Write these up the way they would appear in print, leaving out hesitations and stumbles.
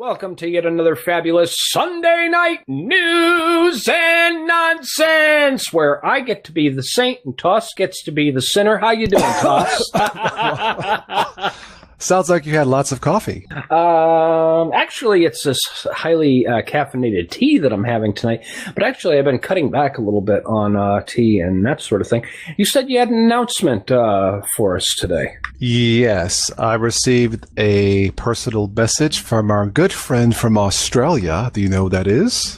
Welcome to yet another fabulous Sunday night news and nonsense, where I get to be the saint and Toss gets to be the sinner. How you doing, Toss? Sounds like you had lots of coffee. Actually, it's this highly caffeinated tea that I'm having tonight. But actually, I've been cutting back a little bit on tea and that sort of thing. You said you had an announcement for us today. Yes, I received a personal message from our good friend from Australia. Do you know who that is?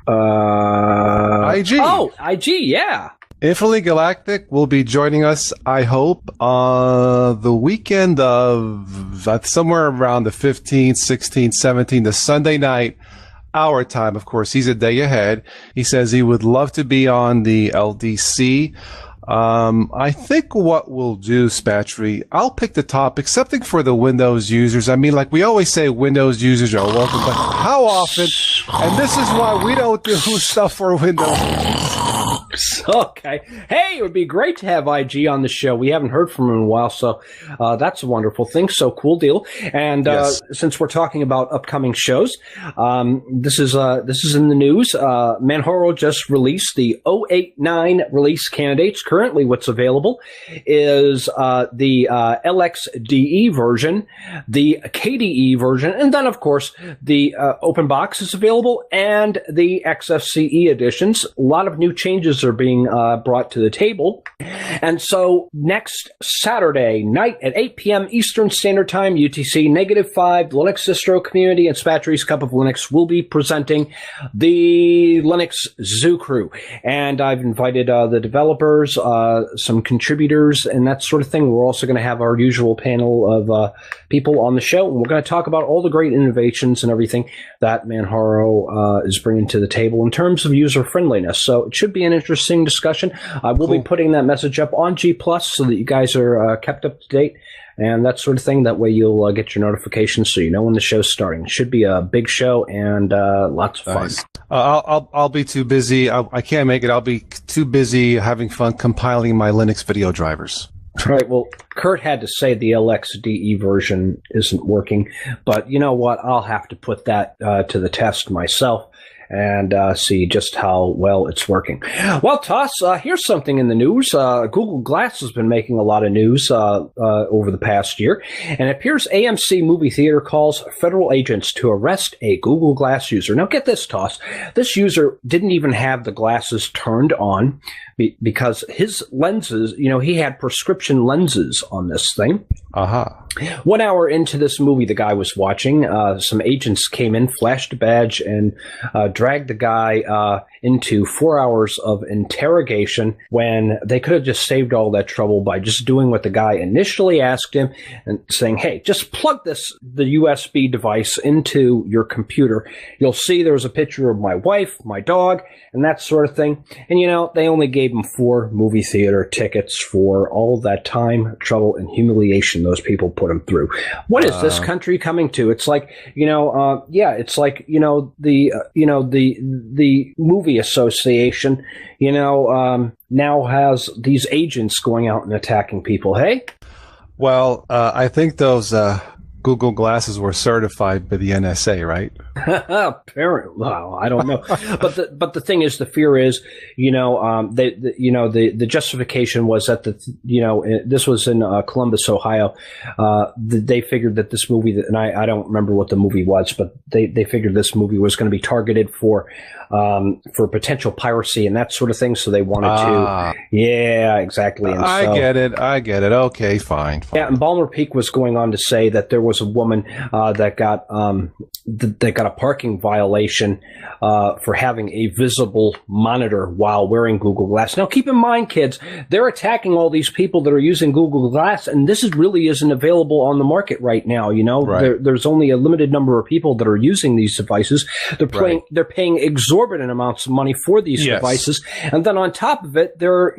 IG. Oh, IG, yeah. Infinitely Galactic will be joining us, I hope, the weekend of somewhere around the 15th, 16th, 17th, the Sunday night, our time. Of course, he's a day ahead. He says he would love to be on the LDC. I think what we'll do, Spatry, I'll pick the topic, something for the Windows users. I mean, like we always say, Windows users are welcome, but how often? And this is why we don't do stuff for Windows users. Okay. Hey, it would be great to have IG on the show. We haven't heard from him in a while, so that's a wonderful thing. So cool deal. And Yes. Since we're talking about upcoming shows, this is in the news. Manjaro just released the 089 release candidates. Currently, what's available is the LXDE version, the KDE version, and then, of course, the open box is available, and the XFCE editions. A lot of new changes are being brought to the table. And so next Saturday night at 8 p.m. Eastern Standard Time, UTC -5, the Linux Distro Community and Spatry's Cup of Linux will be presenting the Linux Zoo Crew. And I've invited the developers, some contributors, and that sort of thing. We're also going to have our usual panel of people on the show, and we're going to talk about all the great innovations and everything that Manjaro is bringing to the table in terms of user friendliness. So it should be an interesting discussion. I will be putting that message up on G Plus so that you guys are kept up to date and that sort of thing. That way you'll get your notifications so you know when the show's starting. It should be a big show and lots of fun. Nice. I'll be too busy. I can't make it. I'll be too busy having fun compiling my Linux video drivers. Right. Well, Kurt had to say the LXDE version isn't working, but you know what? I'll have to put that to the test myself and see just how well it's working. Well, Toss, here's something in the news. Google Glass has been making a lot of news over the past year, and it appears AMC Movie Theater calls federal agents to arrest a Google Glass user. Now, get this, Toss. This user didn't even have the glasses turned on because his lenses, he had prescription lenses on this thing. Aha. 1 hour into this movie the guy was watching, some agents came in, flashed a badge, and dragged the guy into 4 hours of interrogation when they could have just saved all that trouble by just doing what the guy initially asked him and saying, hey, just plug the USB device into your computer. You'll see there's a picture of my wife, my dog, and that sort of thing. And, they only gave him 4 movie theater tickets for all that time, trouble, and humiliation those people put him through. What is this country coming to? It's like, it's like, the movie association, now has these agents going out and attacking people. Hey? Well, I think those Google Glasses were certified by the NSA, right? Apparently, well, I don't know, but the thing is, the fear is, the justification was that this was in Columbus, Ohio. They figured that this movie, and I don't remember what the movie was, but they figured this movie was going to be targeted for potential piracy and that sort of thing. So they wanted to, yeah, exactly. And I get it. Okay, fine. Yeah, and Balmer Peak was going on to say that there was a woman that got a parking violation for having a visible monitor while wearing Google Glass. Now, keep in mind, kids, they're attacking all these people that are using Google Glass, and this really isn't available on the market right now. Right. There's only a limited number of people that are using these devices. They're paying exorbitant amounts of money for these devices, and then on top of it, they're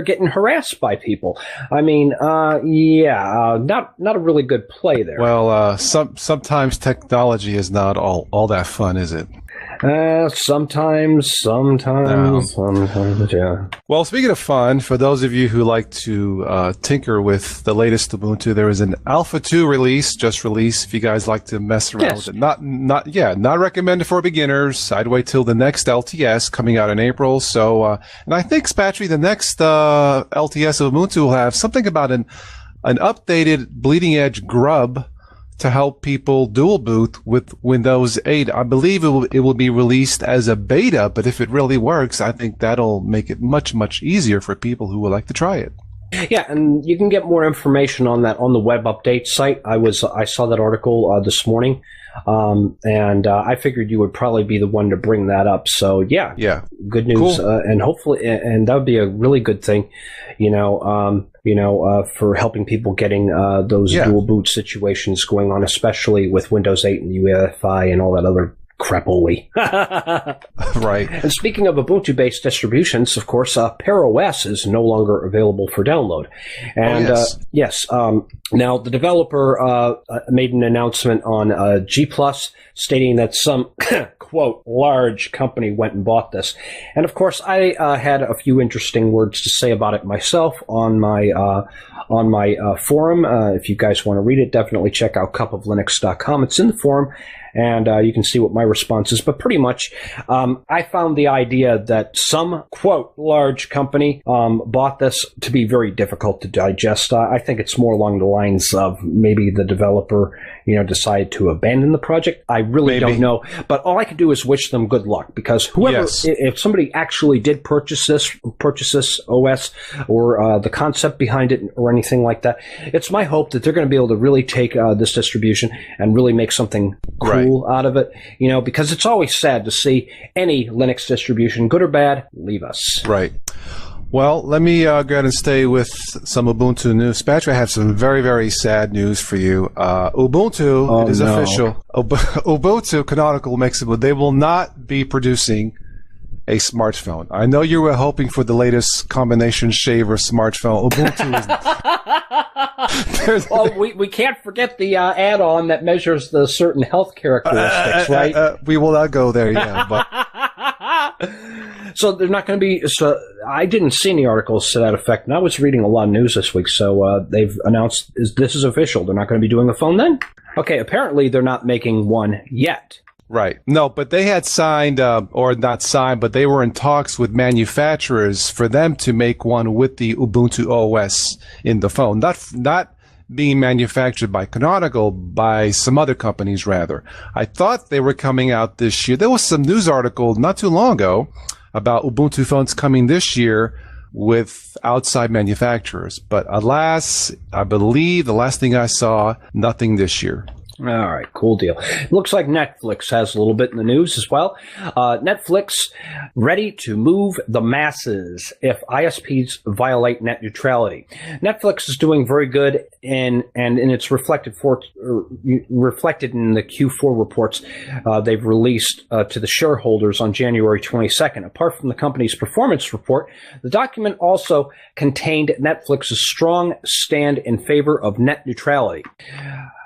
getting harassed by people. I mean, not a really good play there. Well, sometimes technology is not all that fun, is it? Sometimes, yeah. Well, speaking of fun, for those of you who like to tinker with the latest Ubuntu, there is an Alpha 2 release just released. If you guys like to mess around with it, not recommended for beginners. I'd wait till the next LTS coming out in April. So, and I think, Spatry, the next LTS of Ubuntu will have something about an updated bleeding edge grub to help people dual boot with Windows 8. I believe it will be released as a beta, but if it really works, I think that'll make it much, much easier for people who would like to try it. Yeah, and you can get more information on that on the web update site. I saw that article this morning, and I figured you would probably be the one to bring that up. So yeah, good news, cool. And hopefully, and that would be a really good thing, for helping people getting those dual boot situations going on, especially with Windows 8 and UEFI and all that other crapoly. Right. And speaking of Ubuntu-based distributions, of course, ParaOS is no longer available for download. And now the developer made an announcement on G+, stating that some, quote, large company went and bought this. And of course, I had a few interesting words to say about it myself on my forum. If you guys want to read it, definitely check out cupoflinux.com. It's in the forum, and you can see what my response is. But pretty much, I found the idea that some, quote, large company bought this to be very difficult to digest. I think it's more along the lines of maybe the developer, decided to abandon the project. I really don't know. But all I can do is wish them good luck, because whoever, if somebody actually did purchase this OS or the concept behind it or anything like that, it's my hope that they're going to be able to really take this distribution and really make something cool out of it, because it's always sad to see any Linux distribution, good or bad, leave us. Right. Well, let me go ahead and stay with some Ubuntu news. Patrick, I have some very, very sad news for you. Ubuntu, it is official. Ubuntu Canonical makes it, but they will not be producing a smartphone. I know you were hoping for the latest combination shaver smartphone. Ubuntu is... Well, we can't forget the add-on that measures the certain health characteristics, right? We will not go there, but... So they're not going to be... So I didn't see any articles to that effect, and I was reading a lot of news this week, so they've announced this is official. They're not going to be doing a phone then? Okay, apparently they're not making one yet. Right. No, but they had signed, or not signed, but they were in talks with manufacturers for them to make one with the Ubuntu OS in the phone. Not being manufactured by Canonical, by some other companies, rather. I thought they were coming out this year. There was some news article not too long ago about Ubuntu phones coming this year with outside manufacturers. But alas, I believe the last thing I saw, nothing this year. All right, cool deal. Looks like Netflix has a little bit in the news as well. Netflix ready to move the masses if ISPs violate net neutrality. Netflix is doing very good, and it's reflected in the Q4 reports they've released to the shareholders on January 22nd. Apart from the company's performance report, the document also contained Netflix's strong stand in favor of net neutrality.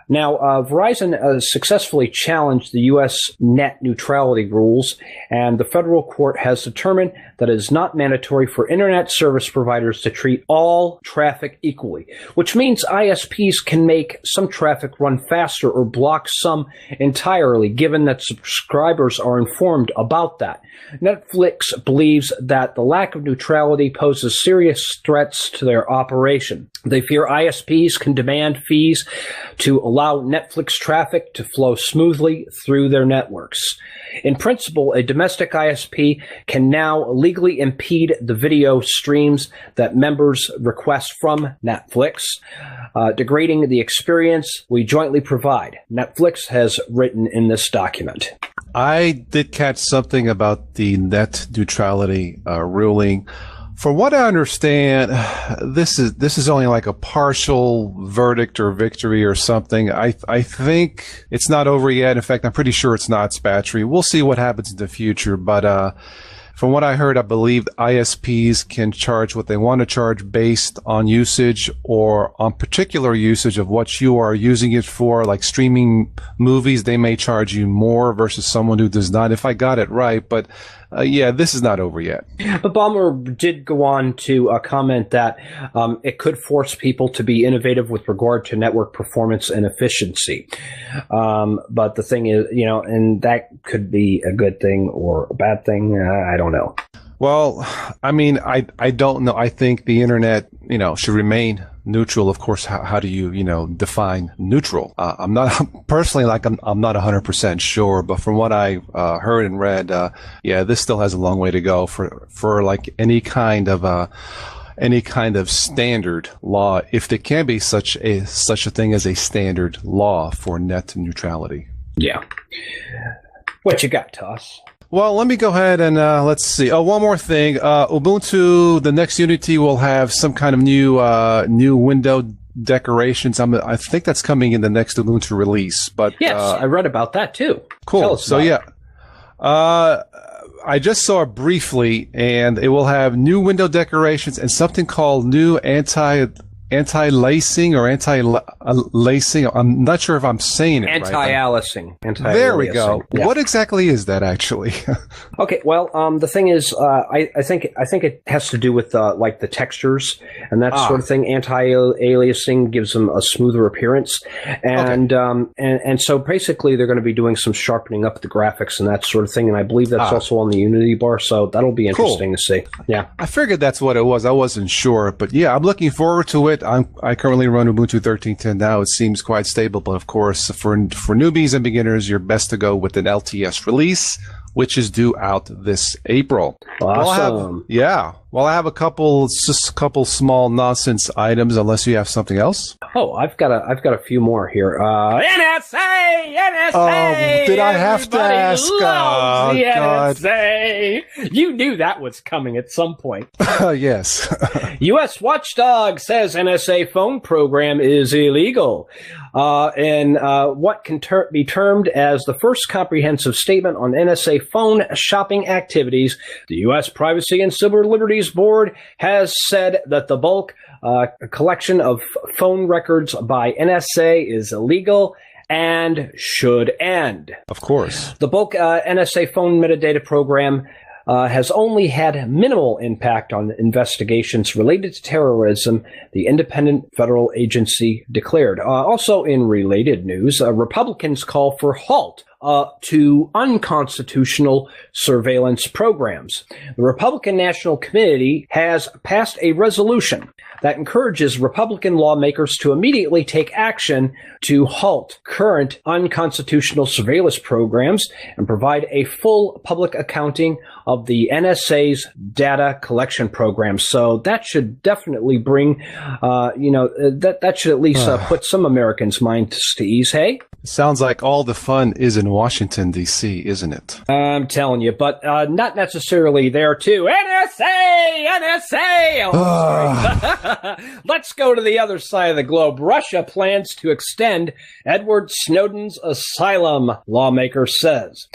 Now, Verizon successfully challenged the U.S. net neutrality rules, and the federal court has determined that it is not mandatory for internet service providers to treat all traffic equally, which means ISPs can make some traffic run faster or block some entirely, given that subscribers are informed about that. Netflix believes that the lack of neutrality poses serious threats to their operation. They fear ISPs can demand fees to allow Netflix traffic to flow smoothly through their networks. In principle, a domestic ISP can now legally impede the video streams that members request from Netflix, degrading the experience we jointly provide, Netflix has written in this document. I did catch something about the net neutrality ruling. From what I understand, this is only like a partial verdict or victory or something. I think it's not over yet. In fact, I'm pretty sure it's not, Spatry. We'll see what happens in the future. But from what I heard, I believe ISPs can charge what they want to charge based on usage or on particular usage of what you are using it for, like streaming movies. They may charge you more versus someone who does not, if I got it right. But yeah, this is not over yet. But Ballmer did go on to comment that it could force people to be innovative with regard to network performance and efficiency. But the thing is, and that could be a good thing or a bad thing. I don't know. Well, I mean, I don't know. I think the internet, should remain neutral. Of course, how do you, define neutral? I'm not personally, I'm not 100% sure, but from what I heard and read, yeah, this still has a long way to go for like any kind of standard law, if there can be such a thing as a standard law for net neutrality. Yeah. What you got, Toss? Well, let me go ahead and let's see. Oh, one more thing. Ubuntu, the next Unity will have some kind of new window decorations. I think that's coming in the next Ubuntu release. But yes, I read about that too. Cool. So yeah, I just saw it briefly, and it will have new window decorations and something called new anti-lacing or anti-lacing. I'm not sure if I'm saying it right. Anti-aliasing. There we go. Yeah. What exactly is that, actually? Okay, well, the thing is, I think it has to do with like the textures and that sort of thing. Anti-aliasing gives them a smoother appearance, and and so basically they're going to be doing some sharpening up the graphics and that sort of thing. And I believe that's also on the Unity bar, so that'll be interesting to see. Yeah, I figured that's what it was. I wasn't sure, but yeah, I'm looking forward to it. I currently run Ubuntu 13.10 now. It seems quite stable, but of course, for newbies and beginners, you're best to go with an LTS release, which is due out this April. Awesome. Well, I have a couple small nonsense items, unless you have something else. Oh, I've got a few more here. NSA. Oh, did I have to ask? Oh, the NSA. God. You knew that was coming at some point. Yes. U.S. Watchdog says NSA phone program is illegal. And what can be termed as the first comprehensive statement on NSA phone shopping activities, the U.S. Privacy and Civil Liberties Board has said that the bulk collection of phone records by NSA is illegal and should end. Of course. The bulk NSA phone metadata program has only had minimal impact on investigations related to terrorism, the independent federal agency declared. Also in related news, Republicans call for halt to unconstitutional surveillance programs. The Republican National Committee has passed a resolution that encourages Republican lawmakers to immediately take action to halt current unconstitutional surveillance programs and provide a full public accounting of the NSA's data collection program. So that should definitely bring, that should at least put some Americans' minds to ease, hey? Sounds like all the fun is in Washington, D.C., isn't it? I'm telling you, but not necessarily there, too. NSA! Oh, let's go to the other side of the globe. Russia plans to extend Edward Snowden's asylum, lawmaker says.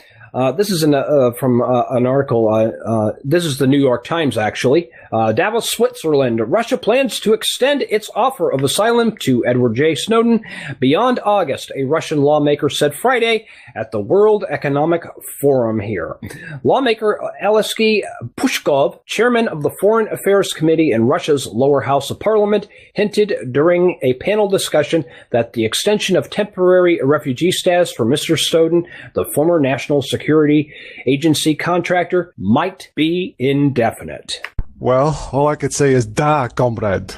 This is from an article. This is the New York Times, actually. Davos, Switzerland. Russia plans to extend its offer of asylum to Edward J. Snowden beyond August, a Russian lawmaker said Friday at the World Economic Forum here. Lawmaker Alexei Pushkov, chairman of the Foreign Affairs Committee in Russia's lower house of parliament, hinted during a panel discussion that the extension of temporary refugee status for Mr. Snowden, the former National Security Agency contractor, might be indefinite. Well, all I could say is da, comrade.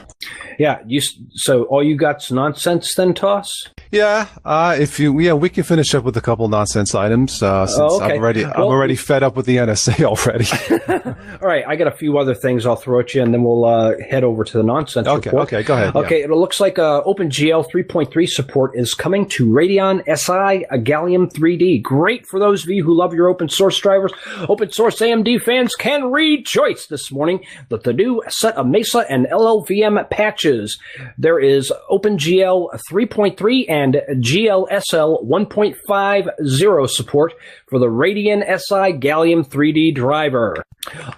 Yeah, so all you got's nonsense then, Toss? Yeah, we can finish up with a couple nonsense items since okay. I'm already fed up with the NSA already. All right, I got a few other things I'll throw at you, and then we'll head over to the nonsense report. Okay, go ahead. Okay, yeah. It looks like OpenGL 3.3 support is coming to Radeon SI Gallium 3D. Great for those of you who love your open source drivers. Open source AMD fans can rejoice this morning that the new set of Mesa and LLVM patches. There is OpenGL 3.3 and GLSL 1.50 support for the Radeon SI Gallium 3D driver.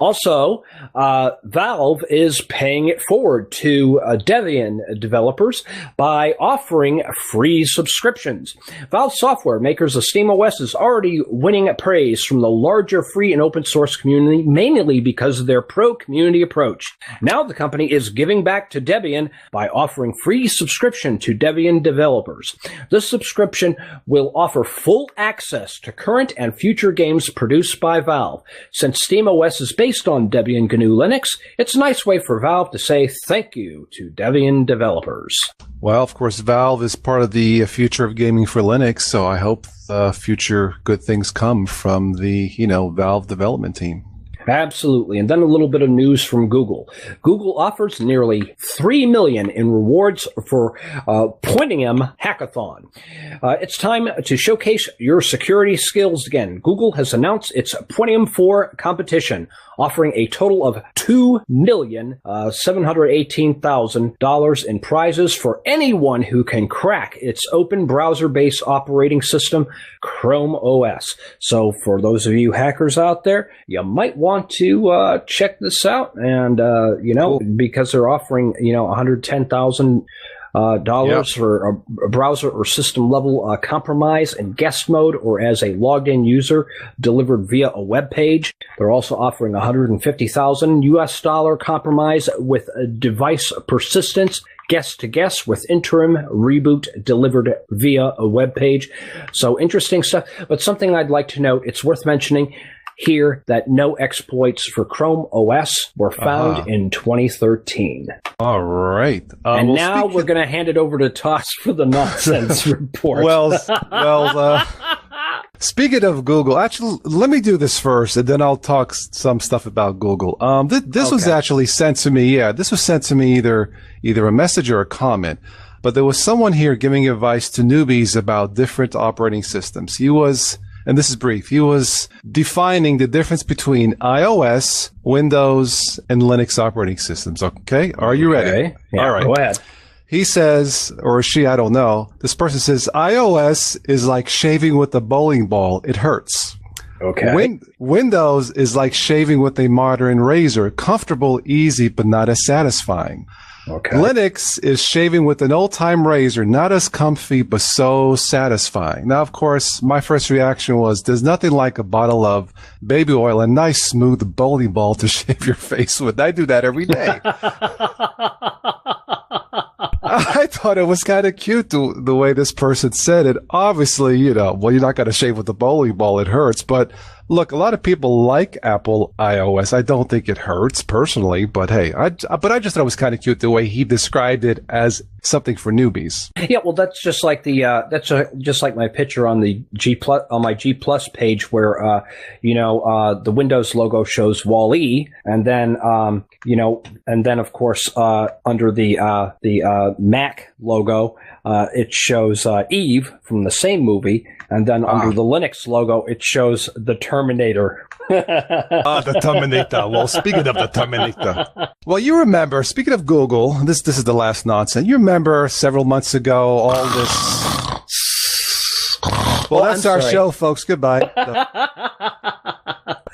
Also, Valve is paying it forward to Debian developers by offering free subscriptions. Valve software makers of SteamOS is already winning praise from the larger free and open source community, mainly because of their pro-community approach. Now the company is giving back to Debian by offering free subscription to Debian developers. This subscription will offer full access to current and future games produced by Valve. Since SteamOS is based on Debian GNU Linux, it's a nice way for Valve to say thank you to Debian developers. Well, of course, Valve is part of the future of gaming for Linux, so I hope future good things come from the, Valve development team. Absolutely. And then a little bit of news from Google. Google offers nearly $3 million in rewards for Pointium Hackathon. It's time to showcase your security skills again. Google has announced its Pointium 4 competition, offering a total of $2,718,000 in prizes for anyone who can crack its open browser-based operating system, Chrome OS. So for those of you hackers out there, you might want to check this out, and cool. Because they're offering $110,000 for a browser or system level compromise in guest mode or as a logged in user delivered via a web page. They're also offering $150,000 compromise with device persistence, guest to guest with interim reboot delivered via a web page. So interesting stuff. But something I'd like to note, it's worth mentioning here that no exploits for Chrome OS were found in 2013. All right. And now we're going to hand it over to Toss for the nonsense report. Speaking of Google, actually, let me do this first, and then I'll talk some stuff about Google. This was actually sent to me. Yeah, this was sent to me either a message or a comment. But there was someone here giving advice to newbies about different operating systems. And this is brief, he was defining the difference between iOS, Windows, and Linux operating systems. Okay? Are you ready? Okay. Yeah, all right. Go ahead. He says, or she, I don't know, this person says, iOS is like shaving with a bowling ball. It hurts. Okay. Windows is like shaving with a modern razor. Comfortable, easy, but not as satisfying. Okay. Linux is shaving with an old-time razor, not as comfy, but so satisfying. Now, of course, my first reaction was, there's nothing like a bottle of baby oil and nice, smooth bowling ball to shave your face with. I do that every day. I thought it was kind of cute the way this person said it. Obviously, you're not going to shave with a bowling ball. It hurts. But look, a lot of people like Apple iOS. I don't think it hurts personally, but hey, I just thought it was kind of cute the way he described it as something for newbies. Yeah, well, that's just like just like my picture on the my G Plus page where the Windows logo shows Wall-E, and then of course under the Mac logo it shows Eve from the same movie, and then under the Linux logo it shows the Terminator. The Terminator. Well, speaking of the Terminator, well, you remember, speaking of Google, this is the last nonsense. You remember several months ago all this. Well, that's our show, folks. Goodbye.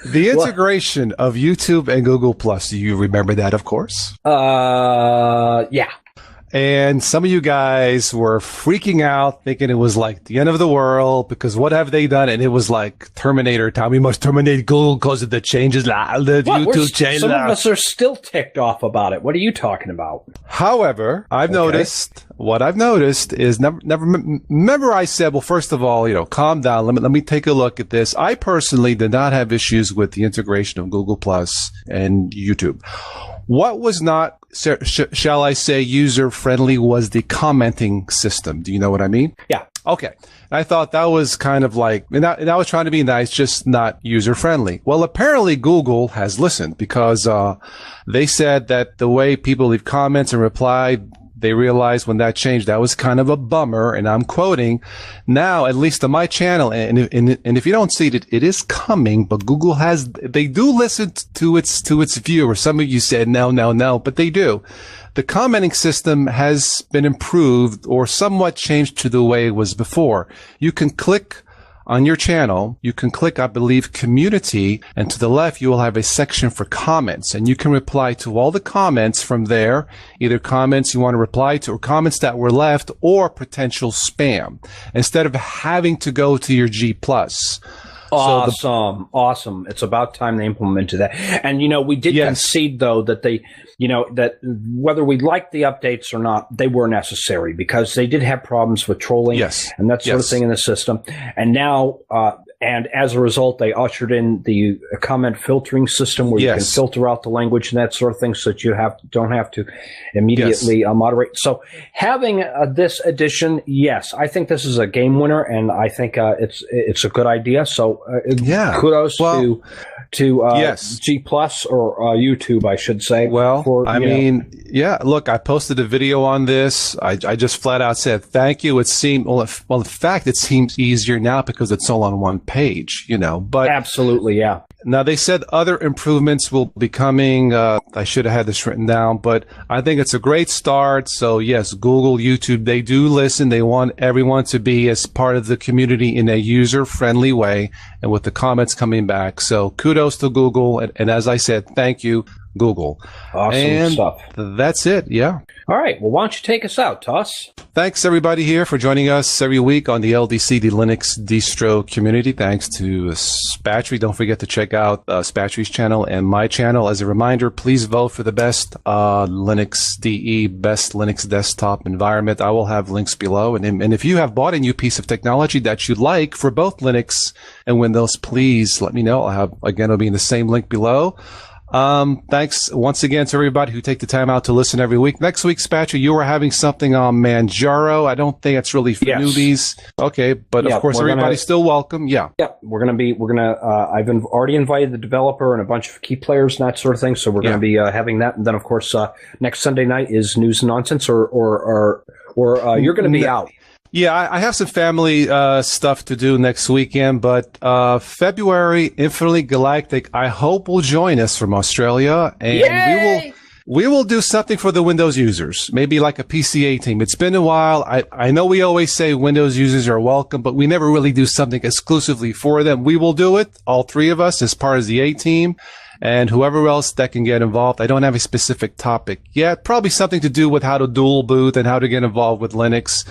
The integration of YouTube and Google Plus. Do you remember that, of course? Yeah. And some of you guys were freaking out, thinking it was like the end of the world, because what have they done? And it was like Terminator time. We must terminate Google because of the changes. YouTube changes. Some of us are still ticked off about it. What are you talking about? However, what I've noticed is remember I said, well, first of all, calm down. Let me take a look at this. I personally did not have issues with the integration of Google Plus and YouTube. What was not, shall I say, user-friendly was the commenting system. Do you know what I mean? Yeah. Okay. I thought that was kind of like, and I was trying to be nice, just not user-friendly. Well, apparently Google has listened, because they said that the way people leave comments and reply, they realized when that changed, that was kind of a bummer. And I'm quoting, now, at least on my channel, and if you don't see it, it is coming, but Google they do listen to its viewers. Some of you said no, but they do. The commenting system has been improved or somewhat changed to the way it was before. You can click on your channel, you can click, I believe, community, and to the left, you will have a section for comments, and you can reply to all the comments from there, either comments you want to reply to or comments that were left or potential spam, instead of having to go to your G+. Awesome. It's about time they implemented that. And, we did concede, though, that that whether we liked the updates or not, they were necessary because they did have problems with trolling and that sort of thing in the system. And now, and as a result, they ushered in the comment filtering system where you can filter out the language and that sort of thing so that you don't have to immediately moderate. So having this addition, yes, I think this is a game winner, and I think it's a good idea. So kudos to G Plus or YouTube, I should say. Well, look, I posted a video on this. I just flat out said thank you. It seemed in fact, it seems easier now because it's all on one page, But absolutely, yeah. Now, they said other improvements will be coming. I should have had this written down, but I think it's a great start. So, yes, Google, YouTube, they do listen. They want everyone to be as part of the community in a user-friendly way and with the comments coming back. So, kudos to Google. And as I said, thank you, Google. Awesome stuff. That's it, yeah. All right. Well, why don't you take us out, Toss? Thanks, everybody, here for joining us every week on the LDC, the Linux distro community. Thanks to Spatry. Don't forget to check out Spatry's channel and my channel. As a reminder, please vote for the best Linux DE, best Linux desktop environment. I will have links below. And if you have bought a new piece of technology that you'd like for both Linux and Windows, please let me know. It'll be in the same link below. Thanks once again to everybody who take the time out to listen every week. Next week, Spatcher, you are having something on Manjaro. I don't think it's really for newbies. Okay, but of course, everybody's still welcome. Yeah. Yep. I've already invited the developer and a bunch of key players and that sort of thing. So we're going to be having that. And then, of course, next Sunday night is News and Nonsense, or you're going to be out. Yeah, I have some family stuff to do next weekend, but February, Infinitely Galactic, I hope will join us from Australia, and we will do something for the Windows users, maybe like a PCA team. It's been a while. I know we always say Windows users are welcome, but we never really do something exclusively for them. We will do it, all three of us, as part of the A team. And whoever else that can get involved. I don't have a specific topic yet. Probably something to do with how to dual boot and how to get involved with Linux.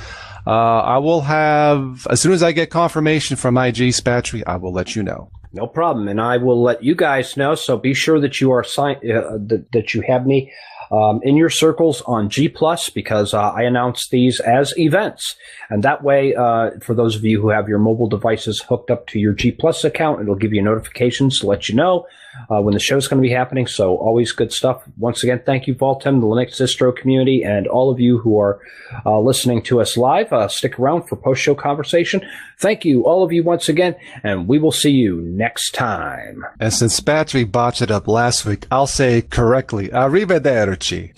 I will have, as soon as I get confirmation from IG Spatry, I will let you know. No problem, and I will let you guys know. So be sure that you are that you have me in your circles on G+, because I announce these as events. And that way, for those of you who have your mobile devices hooked up to your G+ account, it'll give you notifications to let you know when the show's going to be happening. So always good stuff. Once again, thank you, Voltem, the Linux distro community, and all of you who are listening to us live. Stick around for post-show conversation. Thank you, all of you, once again, and we will see you next time. And since Patrick botched it up last week, I'll say it correctly. Arrivederci.